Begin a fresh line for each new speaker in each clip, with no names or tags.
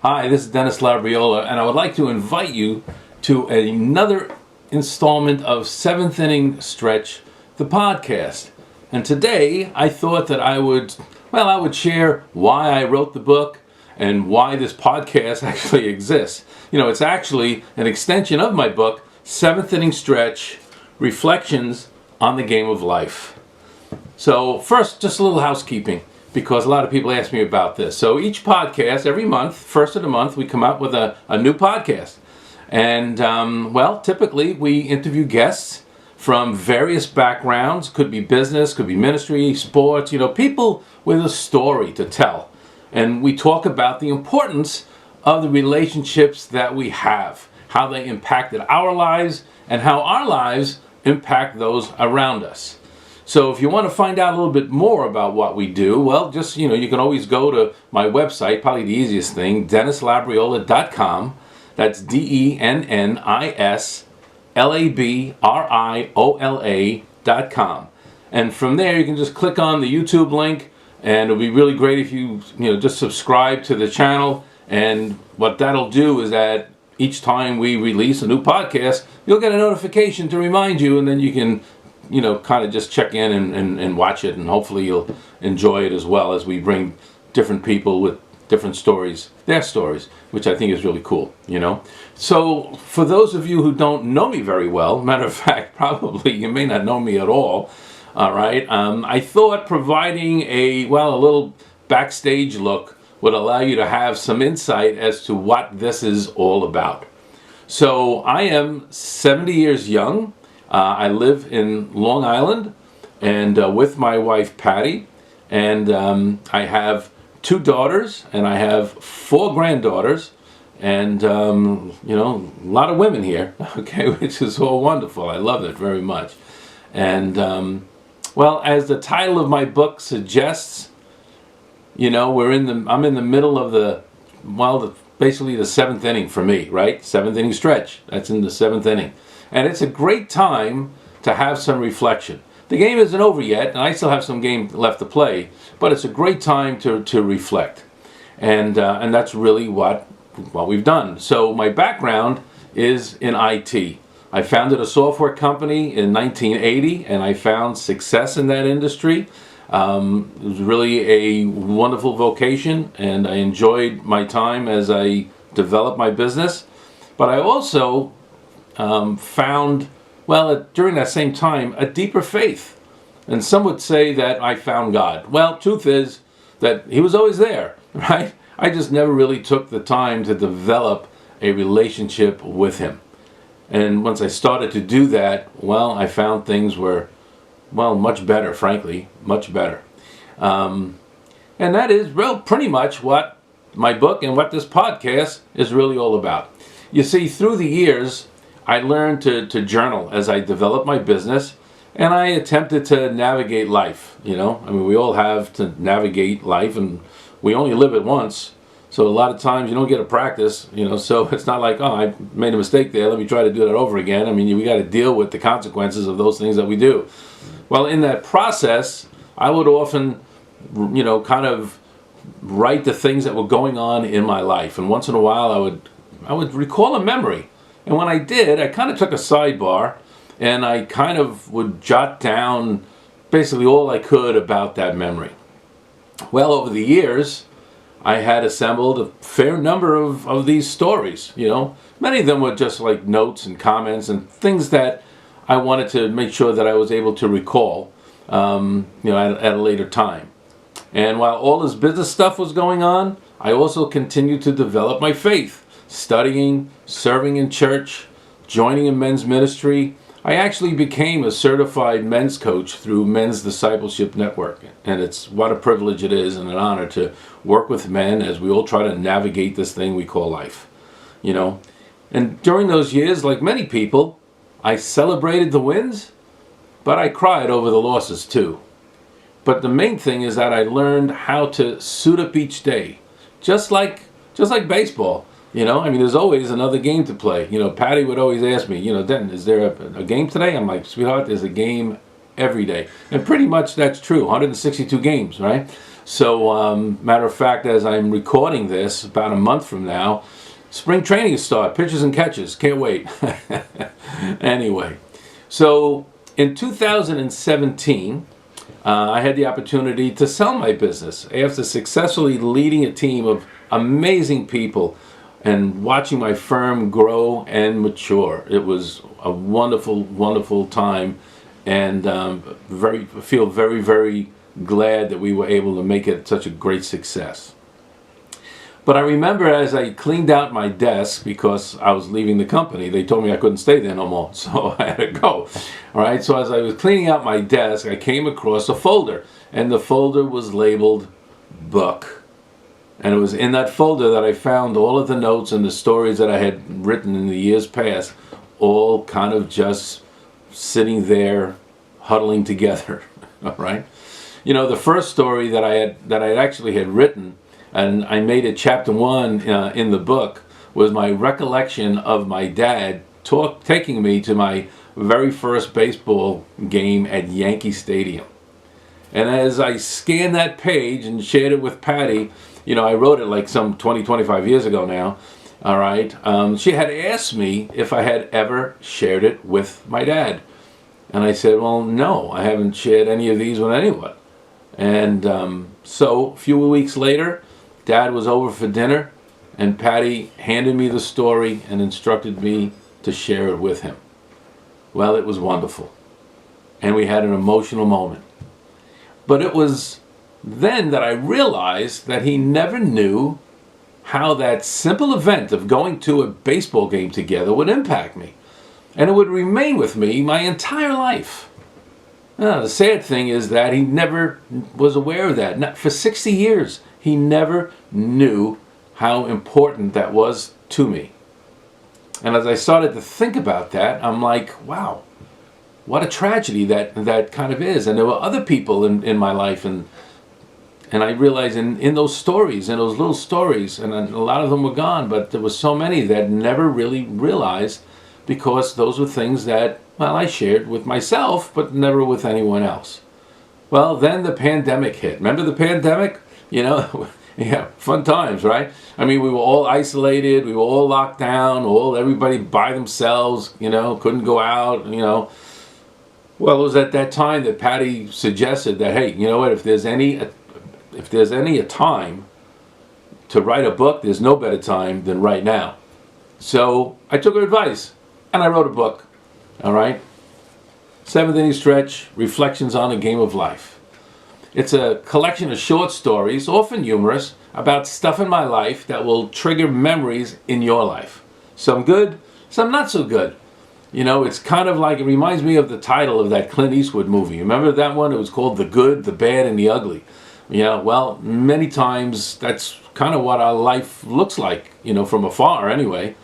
Hi, this is Dennis Labriola, and I would like to invite you to another installment of Seventh Inning Stretch, the podcast. And today, I thought that I would share why I wrote the book and why this podcast actually exists. You know, it's actually an extension of my book, Seventh Inning Stretch, Reflections on the Game of Life. So first, just a little housekeeping, because a lot of people ask me about this. So each podcast, every month, first of the month, we come out with a new podcast. And, typically we interview guests from various backgrounds. Could be business, could be ministry, sports, people with a story to tell. And we talk about the importance of the relationships that we have, how they impacted our lives, and how our lives impact those around us. So if you want to find out a little bit more about what we do, you can always go to my website, probably the easiest thing, DennisLabriola.com. That's DennisLabriola.com. And from there, you can just click on the YouTube link, and it'll be really great if you just subscribe to the channel. And what that'll do is that each time we release a new podcast, you'll get a notification to remind you, and then you can kind of just check in and watch it, and hopefully you'll enjoy it as well as we bring different people with different stories, their stories, which I think is really cool, So for those of you who don't know me very well, matter of fact, probably you may not know me at all right, I thought providing a little backstage look would allow you to have some insight as to what this is all about. So I am 70 years young. I live in Long Island, and with my wife Patty, and I have 2 daughters, and I have 4 granddaughters, and a lot of women here, okay, which is all wonderful. I love it very much. And as the title of my book suggests, I'm in the middle of basically the 7th inning for me, right? 7th inning stretch. That's in the 7th inning. And it's a great time to have some reflection. The game isn't over yet, and I still have some game left to play, but it's a great time to reflect. And that's really what we've done. So my background is in IT. I founded a software company in 1980, and I found success in that industry. It was really a wonderful vocation, and I enjoyed my time as I developed my business. But I also found, during that same time, a deeper faith. And some would say that I found God. Well, truth is that He was always there, right? I just never really took the time to develop a relationship with Him. And once I started to do that, I found things were, much better, frankly, much better. And that is pretty much what my book and what this podcast is really all about. You see, through the years, I learned to journal as I developed my business, and I attempted to navigate life, we all have to navigate life, and we only live it once, so a lot of times you don't get to practice, so it's not like, I made a mistake there, let me try to do that over again. We got to deal with the consequences of those things that we do. Well, in that process, I would often, kind of write the things that were going on in my life, and once in a while I would recall a memory. And when I did, I kind of took a sidebar, and I kind of would jot down basically all I could about that memory. Well, over the years, I had assembled a fair number of these stories, Many of them were just like notes and comments and things that I wanted to make sure that I was able to recall, at a later time. And while all this business stuff was going on, I also continued to develop my faith. Studying, serving in church, joining a men's ministry. I actually became a certified men's coach through Men's Discipleship Network. And it's what a privilege it is and an honor to work with men as we all try to navigate this thing we call life. And during those years, like many people, I celebrated the wins, but I cried over the losses too. But the main thing is that I learned how to suit up each day. Just like baseball. There's always another game to play. Patty would always ask me, Den, is there a game today? I'm like, sweetheart, there's a game every day. And pretty much that's true, 162 games, right? So, matter of fact, as I'm recording this, about a month from now, spring training start, pitches and catches, can't wait. Anyway, so in 2017, I had the opportunity to sell my business after successfully leading a team of amazing people and watching my firm grow and mature. It was a wonderful, wonderful time, and feel very, very glad that we were able to make it such a great success. But I remember as I cleaned out my desk, because I was leaving the company, they told me I couldn't stay there no more, so I had to go. All right, so as I was cleaning out my desk, I came across a folder, and the folder was labeled book. And it was in that folder that I found all of the notes and the stories that I had written in the years past, all kind of just sitting there, huddling together. All right. You know, the first story that I actually had written, and I made it chapter 1 in the book, was my recollection of my dad taking me to my very first baseball game at Yankee Stadium. And as I scanned that page and shared it with Patty, you know, I wrote it like some 20, 25 years ago now, all right, she had asked me if I had ever shared it with my dad. And I said, well, no, I haven't shared any of these with anyone. And so a few weeks later, Dad was over for dinner, and Patty handed me the story and instructed me to share it with him. Well, it was wonderful, and we had an emotional moment. But it was then that I realized that he never knew how that simple event of going to a baseball game together would impact me, and it would remain with me my entire life. Now, the sad thing is that he never was aware of that. Not for 60 years. He never knew how important that was to me. And as I started to think about that, I'm like, wow, what a tragedy that kind of is. And there were other people in my life, and I realized in those stories, in those little stories, and a lot of them were gone, but there were so many that never really realized, because those were things that, well, I shared with myself, but never with anyone else. Well, then the pandemic hit. Remember the pandemic? You know, yeah, fun times, right? I mean, we were all isolated, we were all locked down, everybody by themselves, you know, couldn't go out, you know. Well, it was at that time that Patty suggested that, hey, you know what, if there's any a time to write a book, there's no better time than right now. So I took her advice, and I wrote a book, all right? 7th Inning Stretch, Reflections on a Game of Life. It's a collection of short stories, often humorous, about stuff in my life that will trigger memories in your life. Some good, some not so good. You know, it's kind of like, it reminds me of the title of that Clint Eastwood movie. Remember that one? It was called The Good, the Bad, and the Ugly. You know, well, many times that's kind of what our life looks like, you know, from afar anyway.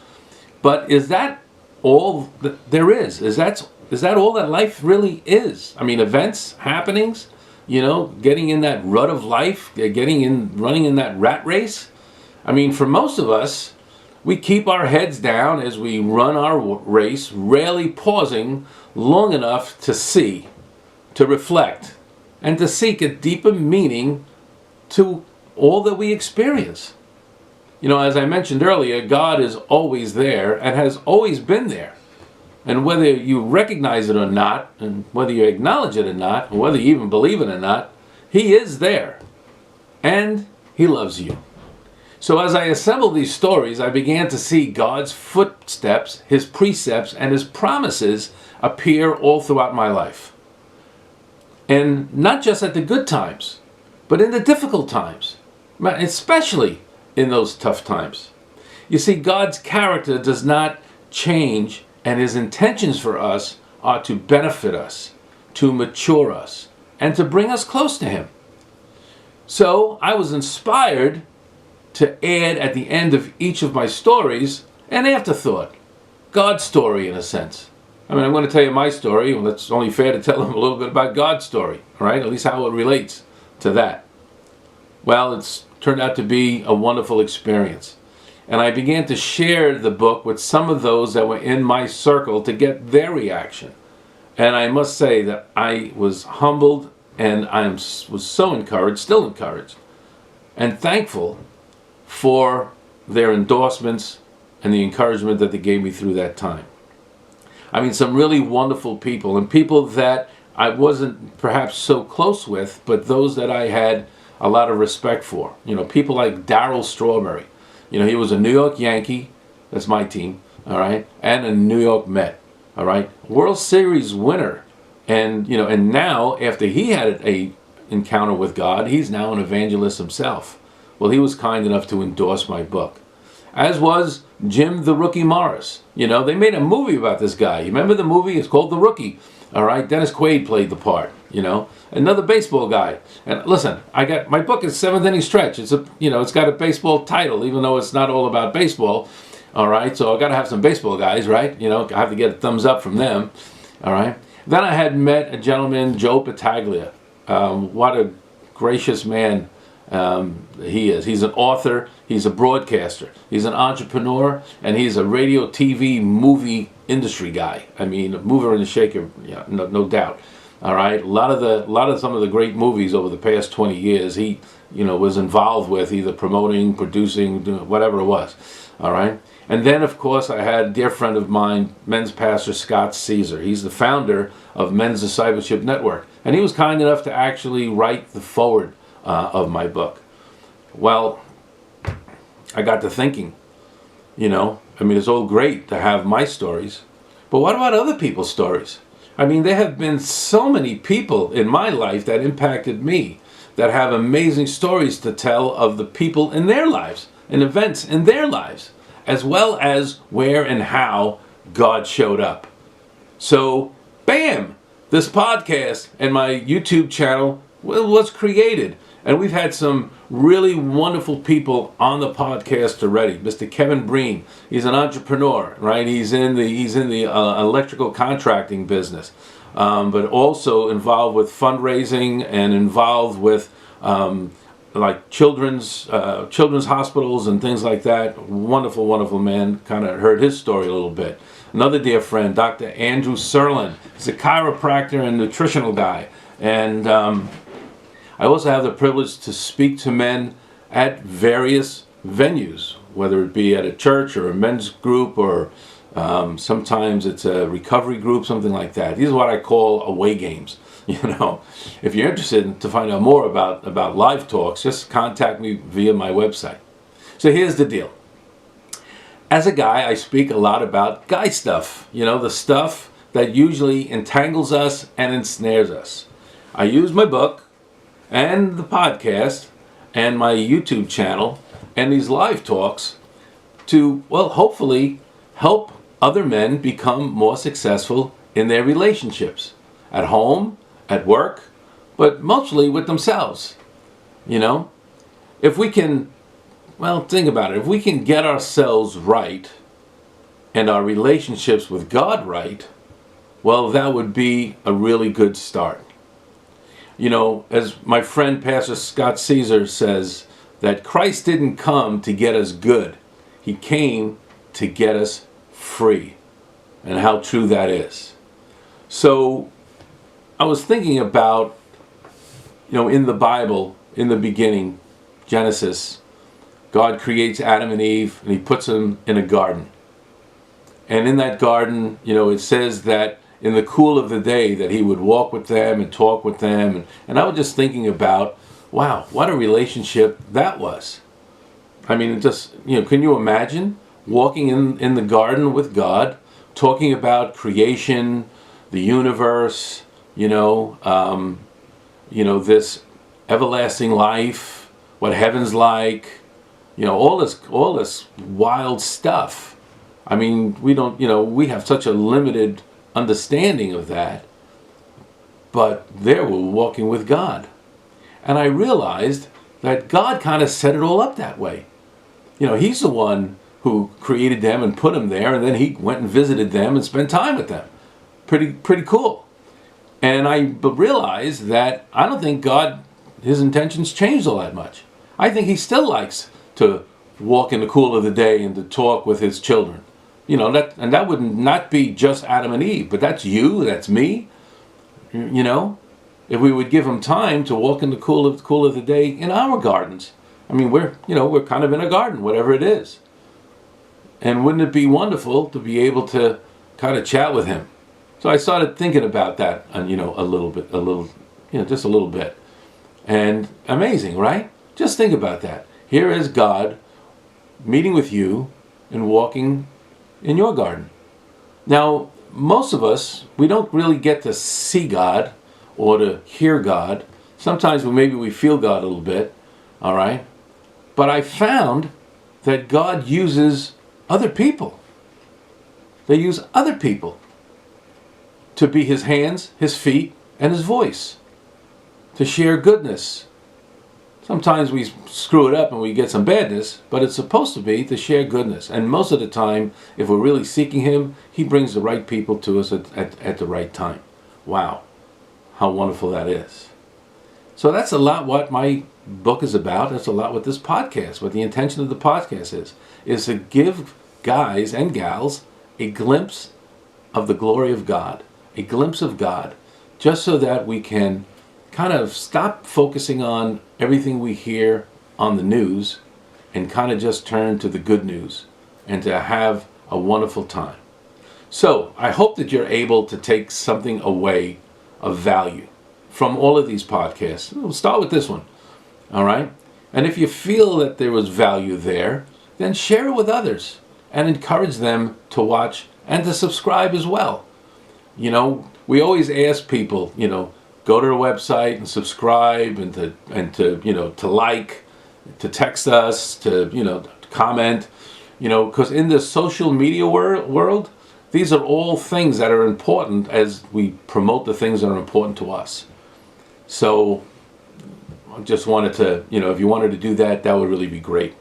But is that all that there is? Is that all that life really is? I mean, events, happenings, you know, getting in that rut of life, running in that rat race. I mean, for most of us, we keep our heads down as we run our race, rarely pausing long enough to see, to reflect, and to seek a deeper meaning to all that we experience. You know, as I mentioned earlier, God is always there and has always been there. And whether you recognize it or not, and whether you acknowledge it or not, or whether you even believe it or not, He is there. And He loves you. So as I assembled these stories, I began to see God's footsteps, His precepts, and His promises appear all throughout my life. And not just at the good times, but in the difficult times, especially in those tough times. You see, God's character does not change, and His intentions for us are to benefit us, to mature us, and to bring us close to Him. So I was inspired to add at the end of each of my stories an afterthought, God's story in a sense. I mean, I'm going to tell you my story, and it's only fair to tell them a little bit about God's story, all right? At least how it relates to that. Well, it's turned out to be a wonderful experience. And I began to share the book with some of those that were in my circle to get their reaction. And I must say that I was humbled, and was so encouraged, still encouraged, and thankful for their endorsements and the encouragement that they gave me through that time. I mean, some really wonderful people, and people that I wasn't perhaps so close with, but those that I had a lot of respect for. You know, people like Darryl Strawberry. You know, he was a New York Yankee, that's my team, all right, and a New York Met, all right, World Series winner. And, you know, and now, after he had a encounter with God, he's now an evangelist himself. Well, he was kind enough to endorse my book. As was Jim the Rookie Morris. You know, they made a movie about this guy. You remember the movie? It's called The Rookie. All right, Dennis Quaid played the part, you know. Another baseball guy. And listen, my book is Seventh Inning Stretch. It's it's got a baseball title, even though it's not all about baseball. All right, so I got to have some baseball guys, right? You know, I have to get a thumbs up from them. All right. Then I had met a gentleman, Joe Battaglia. What a gracious man he is. He's an author, he's a broadcaster, he's an entrepreneur, and he's a radio, TV, movie industry guy. I mean, a mover and a shaker, yeah, no doubt. All right, a lot of some of the great movies over the past 20 years, he, was involved with, either promoting, producing, doing whatever it was. All right, and then of course I had a dear friend of mine, men's pastor Scott Caesar. He's the founder of Men's Discipleship Network, and he was kind enough to actually write the foreword of my book. Well, I got to thinking, it's all great to have my stories, but what about other people's stories? I mean, there have been so many people in my life that impacted me, that have amazing stories to tell of the people in their lives and events in their lives, as well as where and how God showed up. So, bam, this podcast and my YouTube channel was created. And we've had some really wonderful people on the podcast already. Mr. Kevin Breen, he's an entrepreneur, right? He's in the electrical contracting business, but also involved with fundraising and involved with like children's hospitals and things like that. Wonderful, wonderful man. Kind of heard his story a little bit. Another dear friend, Dr. Andrew Serlin. He's a chiropractor and nutritional guy, and I also have the privilege to speak to men at various venues, whether it be at a church or a men's group, or sometimes it's a recovery group, something like that. These are what I call away games. If you're interested to find out more about live talks, just contact me via my website. So here's the deal. As a guy, I speak a lot about guy stuff, the stuff that usually entangles us and ensnares us. I use my book and the podcast and my YouTube channel and these live talks to, hopefully help other men become more successful in their relationships, at home, at work, but mostly with themselves. If we can, think about it, if we can get ourselves right and our relationships with God right, that would be a really good start. As my friend Pastor Scott Caesar says, that Christ didn't come to get us good. He came to get us free. And how true that is. So I was thinking about, in the Bible, in the beginning, Genesis, God creates Adam and Eve and he puts them in a garden. And in that garden, it says that in the cool of the day that he would walk with them and talk with them. And I was just thinking about, wow, what a relationship that was. I mean, can you imagine walking in the garden with God, talking about creation, the universe, this everlasting life, what heaven's like, all this wild stuff. I mean, we have such a limited understanding of that, but there we're walking with God. And I realized that God kind of set it all up that way. He's the one who created them and put them there, and then he went and visited them and spent time with them. Pretty cool. And I realized that I don't think God, his intentions changed all that much. I think he still likes to walk in the cool of the day and to talk with his children. and that would not be just Adam and Eve, but that's you, that's me. If we would give them time to walk in the cool of the day in our gardens. I mean, we're kind of in a garden, whatever it is. And wouldn't it be wonderful to be able to kind of chat with him? So I started thinking about that, just a little bit. And amazing, right? Just think about that. Here is God meeting with you and walking in your garden. Now, most of us, we don't really get to see God or to hear God. Sometimes maybe we feel God a little bit, all right? But I found that God uses other people. They use other people to be his hands, his feet, and his voice, to share goodness. Sometimes we screw it up and we get some badness, but it's supposed to be to share goodness. And most of the time, if we're really seeking him, he brings the right people to us at the right time. Wow, how wonderful that is. So that's a lot what my book is about. That's a lot what this podcast, what the intention of the podcast is to give guys and gals a glimpse of the glory of God, a glimpse of God, just so that we can kind of stop focusing on everything we hear on the news and kind of just turn to the good news and to have a wonderful time. So I hope that you're able to take something away of value from all of these podcasts. We'll start with this one, all right? And if you feel that there was value there, then share it with others and encourage them to watch and to subscribe as well. We always ask people, go to our website and subscribe and to like, to text us, to comment, because in the social media world, these are all things that are important as we promote the things that are important to us. So I just wanted to, if you wanted to do that, that would really be great,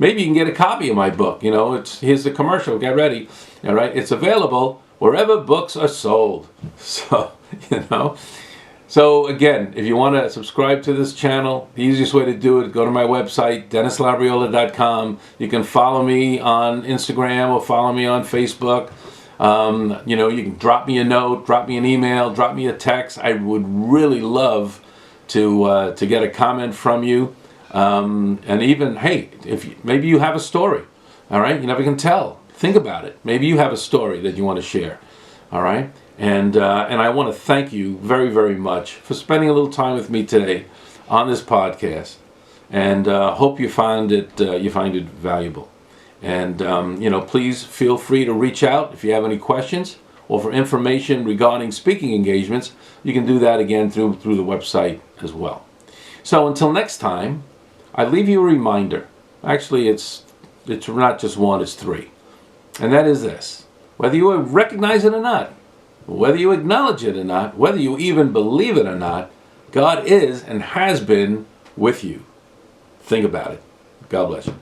Maybe you can get a copy of my book, here's the commercial, get ready, all right? It's available wherever books are sold. So, So again, if you want to subscribe to this channel, the easiest way to do it, go to my website, DennisLabriola.com. You can follow me on Instagram or follow me on Facebook. You can drop me a note, drop me an email, drop me a text. I would really love to get a comment from you. And even, hey, maybe you have a story, all right? You never can tell. Think about it. Maybe you have a story that you want to share, all right? And I want to thank you very, very much for spending a little time with me today on this podcast. And hope you find it valuable. And please feel free to reach out if you have any questions or for information regarding speaking engagements. You can do that again through the website as well. So until next time, I leave you a reminder. Actually, it's not just one, it's three. And that is this. Whether you recognize it or not, whether you acknowledge it or not, whether you even believe it or not, God is and has been with you. Think about it. God bless you.